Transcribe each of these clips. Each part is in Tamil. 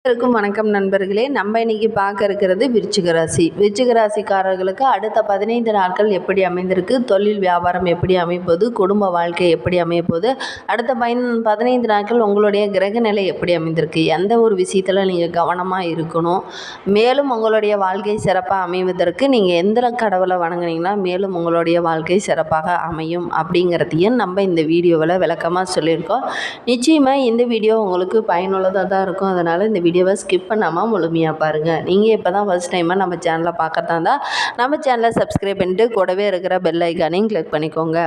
அனைவருக்கும் வணக்கம் நண்பர்களே. நம்ம இன்னைக்கு பார்க்க இருக்கிறது விருச்சிக ராசி. விருச்சிக ராசிக்காரர்களுக்கு அடுத்த 15 நாட்கள் எப்படி அமைந்திருக்கு, தொழில் வியாபாரம் எப்படி அமைப்போது, குடும்ப வாழ்க்கை எப்படி அமையப்போகுது, அடுத்த 15 நாட்கள் உங்களுடைய கிரக நிலை எப்படி அமைந்திருக்கு, எந்த ஒரு விஷயத்தில் நீங்கள் கவனமாக இருக்கணும், மேலும் உங்களுடைய வாழ்க்கை சிறப்பாக அமைவதற்கு நீங்கள் எந்த கடவுளை வணங்குனீங்கன்னா மேலும் உங்களுடைய வாழ்க்கை சிறப்பாக அமையும் அப்படிங்கிறதையும் நம்ம இந்த வீடியோவில் விளக்கமாக சொல்லியிருக்கோம். நிச்சயமாக இந்த வீடியோ உங்களுக்கு பயனுள்ளதாக தான் இருக்கும். அதனால் இந்த வீடியோவை ஸ்கிப் பண்ணாமல் முழுமையாக பாருங்கள். நீங்கள் இப்போ தான் ஃபர்ஸ்ட் டைமாக நம்ம சேனலை பார்க்குறதா இருந்தால் நம்ம சேனலை சப்ஸ்கிரைப் பண்ணிட்டு கூடவே இருக்கிற பெல் ஐக்கானையும் கிளிக் பண்ணிக்கோங்க.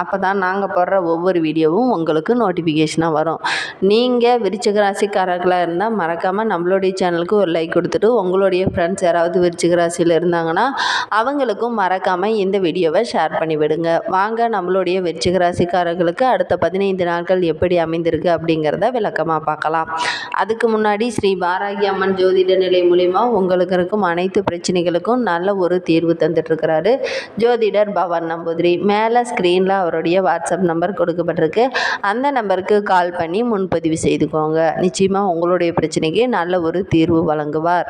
அப்போ தான் நாங்கள் போடுற ஒவ்வொரு வீடியோவும் உங்களுக்கு நோட்டிஃபிகேஷனாக வரும். நீங்கள் விருச்சிக ராசிக்காரர்களாக இருந்தால் மறக்காமல் நம்மளுடைய சேனலுக்கு ஒரு லைக் கொடுத்துட்டு உங்களுடைய ஃப்ரெண்ட்ஸ் யாராவது விருச்சிக ராசியில் இருந்தாங்கன்னா அவங்களுக்கும் மறக்காமல் இந்த வீடியோவை ஷேர் பண்ணி விடுங்க. வாங்க நம்மளுடைய விருச்சிக ராசிக்காரர்களுக்கு அடுத்த 15 நாட்கள் எப்படி அமைந்திருக்கு அப்படிங்கிறத விளக்கமாக பார்க்கலாம். அதுக்கு முன்னாடி ஸ்ரீ வாராகி அம்மன் ஜோதிட நிலை மூலிமா உங்களுக்கு இருக்கும் அனைத்து பிரச்சனைகளுக்கும் நல்ல ஒரு தீர்வு தந்துட்டுருக்கிறாரு ஜோதிடர் பவன் நம்பூதிரி. மேலே ஸ்க்ரீனில் அவருடைய வாட்ஸ்அப் நம்பர் கொடுக்கப்பட்டிருக்கு. அந்த நம்பருக்கு கால் பண்ணி முன்பதிவு செய்துக்கோங்க. நிச்சயமாக உங்களுடைய பிரச்சனைக்கு நல்ல ஒரு தீர்வு வழங்குவார்.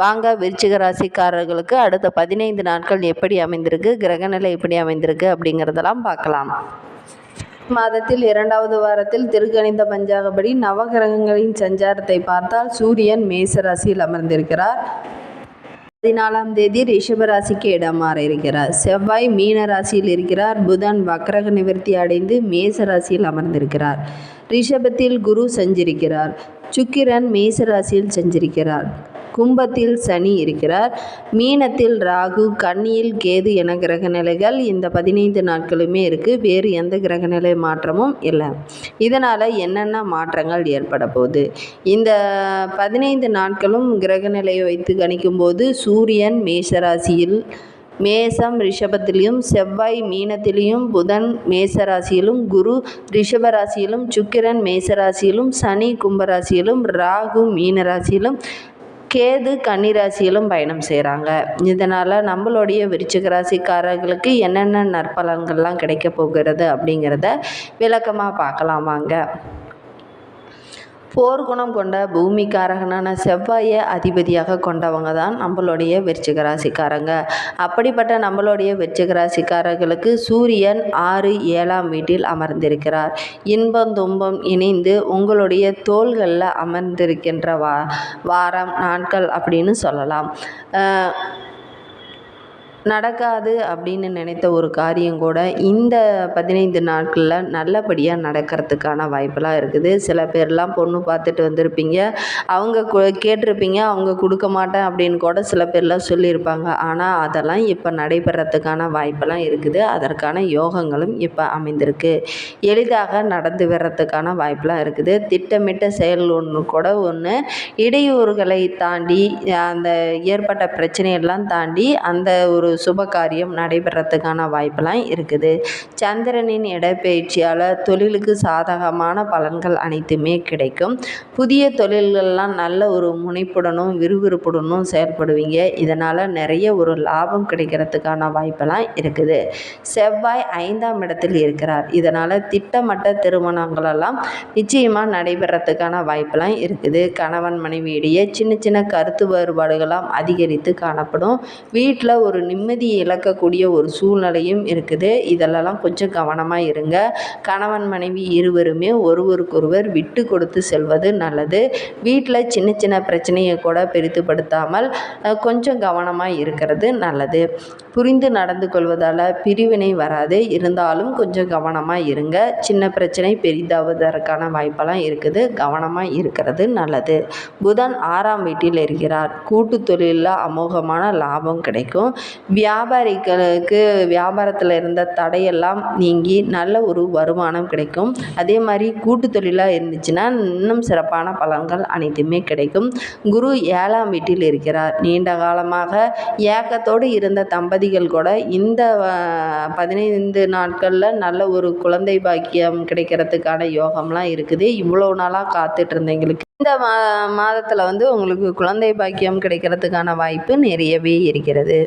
வாங்க விருச்சிக ராசிக்காரர்களுக்கு அடுத்த 15 நாட்கள் எப்படி அமைந்திருக்கு, கிரகநிலை எப்படி அமைந்திருக்கு அப்படிங்கிறதெல்லாம் பார்க்கலாம். மாதத்தில் 2வது வாரத்தில் திருக்கணித பஞ்சாங்கப்படி நவகிரகங்களின் சஞ்சாரத்தை பார்த்தால் சூரியன் மேச ராசியில் அமர்ந்திருக்கிறார். 14ஆம் தேதி ரிஷப ராசிக்கு இடம் மாற இருக்கிறார். செவ்வாய் மீன ராசியில் இருக்கிறார். புதன் வக்ரக நிவர்த்தி அடைந்து மேச ராசியில் அமர்ந்திருக்கிறார். ரிஷபத்தில் குரு சஞ்சரிக்கிறார். சுக்கிரன் மேச ராசியில் சஞ்சரிக்கிறார். கும்பத்தில் சனி இருக்கிறார். மீனத்தில் ராகு, கன்னியில் கேது என கிரக நிலைகள் இந்த 15 நாட்களுமே இருக்குது. வேறு எந்த கிரக நிலை மாற்றமும் இல்லை. இதனால் என்னென்ன மாற்றங்கள் ஏற்பட போகுது, இந்த 15 நாட்களும் கிரக நிலையை வைத்து கணிக்கும்போது சூரியன் மேஷராசியில், மேசம் ரிஷபத்திலையும், செவ்வாய் மீனத்திலையும், புதன் மேசராசியிலும், குரு ரிஷபராசியிலும், சுக்கிரன் மேசராசியிலும், சனி கும்பராசியிலும், ராகு மீனராசியிலும், கேது கன்னிராசியிலும் பயணம் செய்கிறாங்க. இதனால் நம்மளுடைய விருச்சிக ராசிக்காரர்களுக்கு என்னென்ன நற்பலன்கள்லாம் கிடைக்க போகிறது அப்படிங்கிறத விளக்கமாக பார்க்கலாம் வாங்க. போர்க்குணம் கொண்ட பூமிக்காரகனான செவ்வாயை அதிபதியாக கொண்டவங்க தான் நம்மளுடைய விருச்சிக ராசிக்காரங்க. அப்படிப்பட்ட நம்மளுடைய விருச்சிக ராசிக்காரர்களுக்கு சூரியன் 6, 7ஆம் வீட்டில் அமர்ந்திருக்கிறார். இன்பம் துன்பம் இணைந்து உங்களுடைய தோள்களில் அமர்ந்திருக்கின்ற வாரம் நாட்கள் அப்படின்னு சொல்லலாம். நடக்காது அப்படின்னு நினைத்த ஒரு காரியம் கூட இந்த 15 நாட்களில் நல்லபடியாக நடக்கிறதுக்கான வாய்ப்பெல்லாம் இருக்குது. சில பேர்லாம் பொண்ணு பார்த்துட்டு வந்திருப்பீங்க, அவங்க கேட்டிருப்பீங்க, அவங்க கொடுக்க மாட்டேன் அப்படின்னு கூட சில பேர்லாம் சொல்லியிருப்பாங்க. ஆனால் அதெல்லாம் இப்போ நடைபெறத்துக்கான வாய்ப்பெல்லாம் இருக்குது. அதற்கான யோகங்களும் இப்போ அமைந்திருக்கு. எளிதாக நடந்து வர்றதுக்கான வாய்ப்பெலாம் இருக்குது. திட்டமிட்ட செயல் ஒன்று இடையூறுகளை தாண்டி அந்த ஏற்பட்ட பிரச்சனையெல்லாம் தாண்டி அந்த ஒரு சுப காரியம் நடைபெறத்துக்கான வாய்ப்பெல்லாம் இருக்குது. சந்திரனின் இடப்பெயர்ச்சியால் தொழிலுக்கு சாதகமான பலன்கள் அனைத்துமே கிடைக்கும். புதிய தொழில்கள்லாம் நல்ல ஒரு முனைப்புடனும் விறுவிறுப்புடனும் செயல்படுவீங்க. இதனால் நிறைய ஒரு லாபம் கிடைக்கிறதுக்கான வாய்ப்பெல்லாம் இருக்குது. செவ்வாய் 5ஆம் இடத்தில் இருக்கிறார். இதனால் திட்டமிட்ட திருமணங்களெல்லாம் நிச்சயமாக நடைபெறத்துக்கான வாய்ப்பெல்லாம் இருக்குது. கணவன் மனைவியிடையே சின்ன சின்ன கருத்து வேறுபாடுகளாம் அதிகரித்து காணப்படும். வீட்டில் ஒரு நிம்மதியை இழக்கக்கூடிய ஒரு சூழ்நிலையும் இருக்குது. இதெல்லாம் கொஞ்சம் கவனமாக இருங்க. கணவன் மனைவி இருவருமே ஒருவருக்கொருவர் விட்டு கொடுத்து செல்வது நல்லது. வீட்டில் சின்ன சின்ன பிரச்சனையை கூட பெரிதுபடுத்தாமல் கொஞ்சம் கவனமாக இருக்கிறது நல்லது. புரிந்து நடந்து கொள்வதால் பிரிவினை வராது. இருந்தாலும் கொஞ்சம் கவனமாக இருங்க. சின்ன பிரச்சனை பெரிதாவதற்கான வாய்ப்பெல்லாம் இருக்குது. கவனமாக இருக்கிறது நல்லது. புதன் 6ஆம் வீட்டில் இருக்கிறார். கூட்டு தொழிலில் அமோகமான லாபம் கிடைக்கும். வியாபாரிகளுக்கு வியாபாரத்தில் இருந்த தடையெல்லாம் நீங்கி நல்ல ஒரு வருமானம் கிடைக்கும். அதே மாதிரி கூட்டு தொழிலாக இருந்துச்சுன்னா இன்னும் சிறப்பான பலன்கள் அனைத்துமே கிடைக்கும். குரு 7ஆம் வீட்டில் இருக்கிறார். நீண்ட காலமாக ஏக்கத்தோடு இருந்த தம்பதிகள் கூட இந்த 15 நாட்களில் நல்ல ஒரு குழந்தை பாக்கியம் கிடைக்கிறதுக்கான யோகம்லாம் இருக்குது. இவ்வளோ நாளாக காத்துட்டு இருந்தவங்களுக்கு இந்த மாதத்தில் உங்களுக்கு குழந்தை பாக்கியம் கிடைக்கிறதுக்கான வாய்ப்பு நிறையவே இருக்கிறது.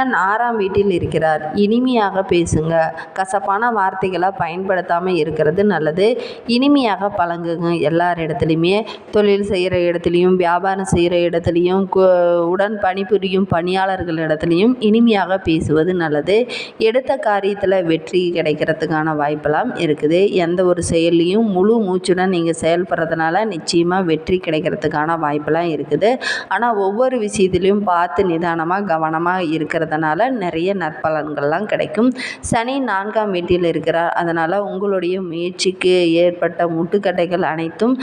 6ஆம் வீட்டில் இருக்கிறார். இனிமையாக பேசுங்க. கசப்பான வார்த்தைகளை பயன்படுத்தாமல் இருக்கிறது நல்லது. இனிமையாக பழகுங்க. எல்லார் இடத்துலையுமே தொழில் செய்கிற இடத்துலையும் வியாபாரம் செய்கிற இடத்துலையும் உடன் பணிபுரியும் பணியாளர்கள் இடத்துலையும் இனிமையாக பேசுவது நல்லது. எடுத்த காரியத்தில் வெற்றி கிடைக்கிறதுக்கான வாய்ப்பெல்லாம் இருக்குது. எந்த ஒரு செயல்லையும் முழு மூச்சுடன் நீங்கள் செயல்படுறதுனால நிச்சயமாக வெற்றி கிடைக்கிறதுக்கான வாய்ப்பெல்லாம் இருக்குது. ஆனால் ஒவ்வொரு விஷயத்துலையும் பார்த்து நிதானமாக கவனமாக இருக்கிறதுனால நிறைய நற்பலன்கள்லாம் கிடைக்கும். சனி 4ஆம் வீட்டில் இருக்கிறார். அதனால் உங்களுடைய முயற்சிக்கு ஏற்பட்ட முட்டுக்கட்டைகள் அனைத்தும்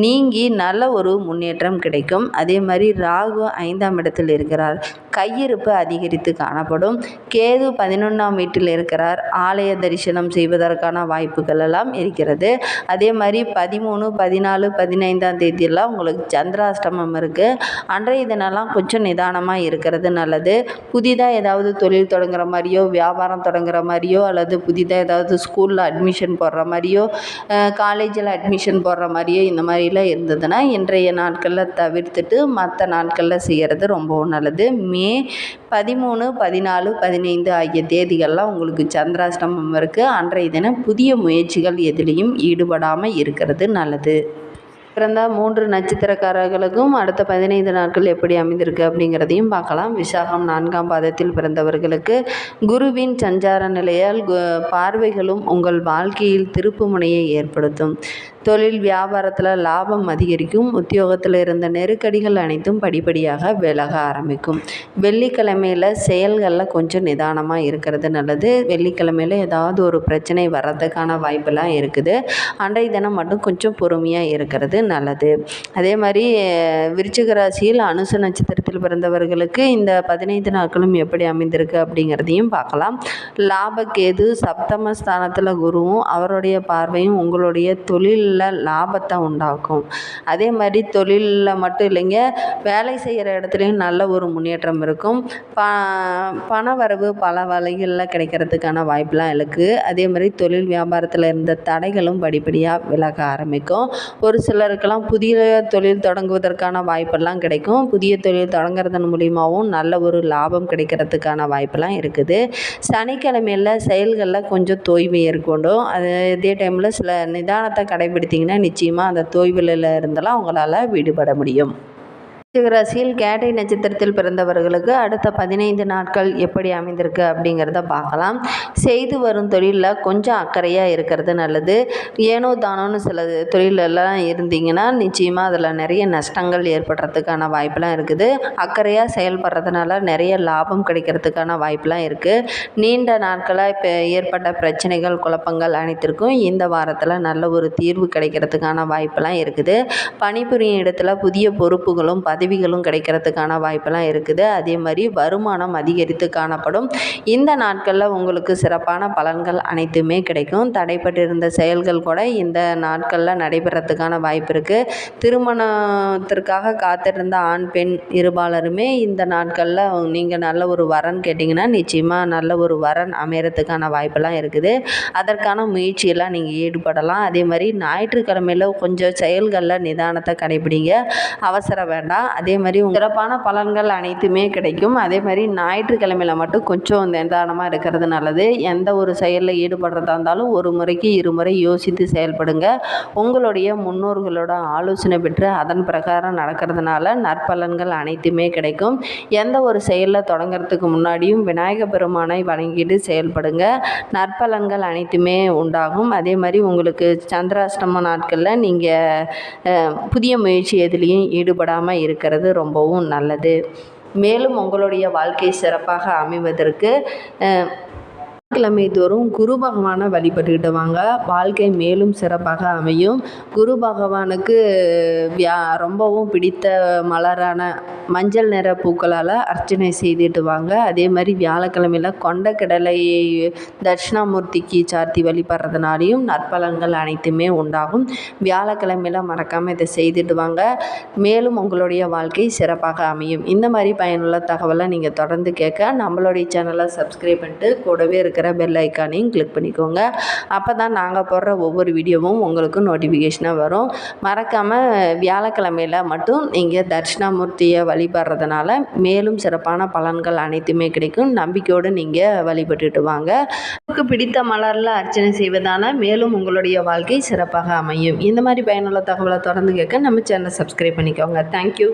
நீங்கி நல்ல ஒரு முன்னேற்றம் கிடைக்கும். அதே மாதிரி ராகு 5ஆம் இடத்தில் இருக்கிறார். கையிருப்பு அதிகரித்து காணப்படும். கேது 11ஆம் வீட்டில் இருக்கிறார். ஆலய தரிசனம் செய்வதற்கான வாய்ப்புகள் எல்லாம் இருக்கிறது. அதே மாதிரி 13, 14, 15ஆம் தேதியெல்லாம் உங்களுக்கு சந்திராஷ்டமம் இருக்குது. அன்றைய தினம்லாம் கொஞ்சம் நிதானமாக இருக்கிறது நல்லது. புதிதாக ஏதாவது தொழில் தொடங்குற மாதிரியோ வியாபாரம் தொடங்குற மாதிரியோ அல்லது புதிதாக ஏதாவது ஸ்கூலில் அட்மிஷன் போடுற மாதிரியோ காலேஜில் அட்மிஷன் போடுற மாதிரியோ இந்த மாதிரிலாம் இருந்ததுன்னா இன்றைய நாட்களில் தவிர்த்துட்டு மற்ற நாட்களில் செய்கிறது ரொம்பவும் நல்லது. மே 13, 14, 15 ஆகிய தேதிகள்லாம் உங்களுக்கு சந்திராஷ்டமம் இருக்குது. அன்றைய தினம் புதிய முயற்சிகள் எதிலையும் ஈடுபடாமல் இருக்கிறது நல்லது. பிறந்த 3 நட்சத்திரக்காரர்களுக்கும் அடுத்த 15 நாட்கள் எப்படி அமைந்திருக்கு அப்படிங்கிறதையும் பார்க்கலாம். விசாகம் 4ஆம் பாதத்தில் பிறந்தவர்களுக்கு குருவின் சஞ்சார நிலையால் பார்வைகளும் உங்கள் வாழ்க்கையில் திருப்பு முனையை ஏற்படுத்தும். தொழில் வியாபாரத்தில் லாபம் அதிகரிக்கும். உத்தியோகத்தில் இருந்த நெருக்கடிகள் அனைத்தும் படிப்படியாக விலக ஆரம்பிக்கும். வெள்ளிக்கிழமையில் செயல்களில் கொஞ்சம் நிதானமாக இருக்கிறது நல்லது. வெள்ளிக்கிழமையில் ஏதாவது ஒரு பிரச்சனை வர்றதுக்கான வாய்ப்பெல்லாம் இருக்குது. அன்றைய தினம் மட்டும் கொஞ்சம் பொறுமையாக இருக்கிறது நல்லது. அதே மாதிரி விருச்சிக ராசியில் அனுச நட்சத்திரத்தில் பிறந்தவர்களுக்கு இந்த 15 நாட்களும் எப்படி அமைந்திருக்கு அப்படிங்கிறதையும் பார்க்கலாம். லாபக்கேது சப்தமஸ்தானத்தில் குருவும் அவருடைய பார்வையும் உங்களுடைய தொழிலில் லாபத்தை உண்டாக்கும். அதே மாதிரி தொழிலில் மட்டும் இல்லைங்க, வேலை செய்கிற இடத்துலையும் நல்ல ஒரு முன்னேற்றம் இருக்கும். பண வரவு பல வழிகளில் கிடைக்கிறதுக்கான வாய்ப்பெலாம் இருக்குது. அதே மாதிரி தொழில் வியாபாரத்தில் இருந்த தடைகளும் படிப்படியாக விலக ஆரம்பிக்கும். ஒரு சிலருக்கெல்லாம் புதிய தொழில் தொடங்குவதற்கான வாய்ப்பெல்லாம் கிடைக்கும். புதிய தொழில் தொடங்குறதன் மூலியமாகவும் நல்ல ஒரு லாபம் கிடைக்கிறதுக்கான வாய்ப்பெல்லாம் இருக்குது. சனிக்கிழமையில் செயல்களில் கொஞ்சம் தொய்வு ஏற்படும். அதே டைமில் சில நிதானத்தை கடைபிடித்திங்கன்னா நிச்சயமாக அந்த தொய்வில் இருந்தெல்லாம் உங்களால் விடுபட முடியும். ராசியில் கேட்டை நட்சத்திரத்தில் பிறந்தவர்களுக்கு அடுத்த 15 நாட்கள் எப்படி அமைந்திருக்கு அப்படிங்கிறத பார்க்கலாம். செய்து வரும் தொழிலில் கொஞ்சம் அக்கறையாக இருக்கிறது நல்லது. ஏனோ தானோன்னு சில தொழிலெல்லாம் இருந்தீங்கன்னா நிச்சயமாக அதில் நிறைய நஷ்டங்கள் ஏற்படுறதுக்கான வாய்ப்பெலாம் இருக்குது. அக்கறையாக செயல்படுறதுனால நிறைய லாபம் கிடைக்கிறதுக்கான வாய்ப்பெலாம் இருக்குது. நீண்ட நாட்களாக இப்போ ஏற்பட்ட பிரச்சனைகள் குழப்பங்கள் அனைத்திற்கும் இந்த வாரத்தில் நல்ல ஒரு தீர்வு கிடைக்கிறதுக்கான வாய்ப்பெல்லாம் இருக்குது. பணிபுரியும் இடத்துல புதிய பொறுப்புகளும் பதவிகளும் கிடைக்கிறதுக்கான வாய்ப்பெல்லாம் இருக்குது. அதே மாதிரி வருமானம் அதிகரித்து காணப்படும். இந்த நாட்களில் உங்களுக்கு சிறப்பான பலன்கள் அனைத்துமே கிடைக்கும். தடைப்பட்டிருந்த செயல்கள் கூட இந்த நாட்களில் நடைபெறத்துக்கான வாய்ப்பு இருக்குது. திருமணத்திற்காக காத்திருந்த ஆண் பெண் இருபாலருமே இந்த நாட்களில் நீங்கள் நல்ல ஒரு வரன் கேட்டிங்கன்னா நிச்சயமாக நல்ல ஒரு வரன் அமையறதுக்கான வாய்ப்பெல்லாம் இருக்குது. அதற்கான முயற்சியெல்லாம் நீங்கள் ஈடுபடலாம். அதே மாதிரி ஞாயிற்றுக்கிழமையில் கொஞ்சம் செயல்களில் நிதானத்தை கடைபிடிங்க. அவசரம் வேண்டாம். அதே மாதிரி சிறப்பான பலன்கள் அனைத்துமே கிடைக்கும். அதே மாதிரி ஞாயிற்றுக்கிழமையில் மட்டும் கொஞ்சம் நிதானமாக இருக்கிறது நல்லது. எந்த ஒரு செயலில் ஈடுபடுறதா இருந்தாலும் ஒரு முறைக்கு இருமுறை யோசித்து செயல்படுங்க. உங்களுடைய முன்னோர்களோட ஆலோசனை பெற்று அதன் பிரகாரம் நடக்கிறதுனால நற்பலன்கள் அனைத்துமே கிடைக்கும். எந்த ஒரு செயலில் தொடங்கிறதுக்கு முன்னாடியும் விநாயக பெருமானை வணங்கிட்டு செயல்படுங்க. நற்பலன்கள் அனைத்துமே உண்டாகும். அதே மாதிரி உங்களுக்கு சந்திராஷ்டம நாட்களில் நீங்கள் புதிய முயற்சி எதுலேயும் ஈடுபடாமல் இருக்கிறது ரொம்பவும் நல்லது. மேலும் உங்களுடைய வாழ்க்கை சிறப்பாக அமைவதற்கு கிழமை தோறும் குரு பகவானை வழிபட்டுக்கிட்டு வாங்க. வாழ்க்கை மேலும் சிறப்பாக அமையும். குரு பகவானுக்கு ரொம்பவும் பிடித்த மலரான மஞ்சள் நிற பூக்களால் அர்ச்சனை செய்துட்டு வாங்க. அதே மாதிரி வியாழக்கிழமையில் கொண்டக்கடலை தட்சிணாமூர்த்திக்கு சார்த்தி வழிபடுறதுனாலையும் நற்பலன்கள் அனைத்துமே உண்டாகும். வியாழக்கிழமையில் மறக்காமல் இதை செய்துட்டு வாங்க. மேலும் உங்களுடைய வாழ்க்கை சிறப்பாக அமையும். இந்த மாதிரி பயனுள்ள தகவலை நீங்கள் தொடர்ந்து கேட்க நம்மளுடைய சேனலை சப்ஸ்கிரைப் பண்ணிட்டு கூடவே இருக்கிற பெல் ஐக்கானையும் கிளிக் பண்ணிக்கோங்க. அப்போ தான் நாங்கள் போடுற ஒவ்வொரு வீடியோவும் உங்களுக்கு நோட்டிஃபிகேஷனாக வரும். மறக்காமல் வியாழக்கிழமையில் மட்டும் நீங்கள் தட்சிணாமூர்த்தியை வழிபடுறதுனால மேலும் சிறப்பான பலன்கள் அனைத்துமே கிடைக்கும். நம்பிக்கையோடு நீங்கள் வழிபட்டுட்டு வாங்க. உங்களுக்கு பிடித்த மலரில் அர்ச்சனை செய்வதால் மேலும் உங்களுடைய வாழ்க்கை சிறப்பாக அமையும். இந்த மாதிரி பயனுள்ள தகவலை தொடர்ந்து கேட்க நம்ம சேனலை சப்ஸ்கிரைப் பண்ணிக்கோங்க. தேங்க்யூ.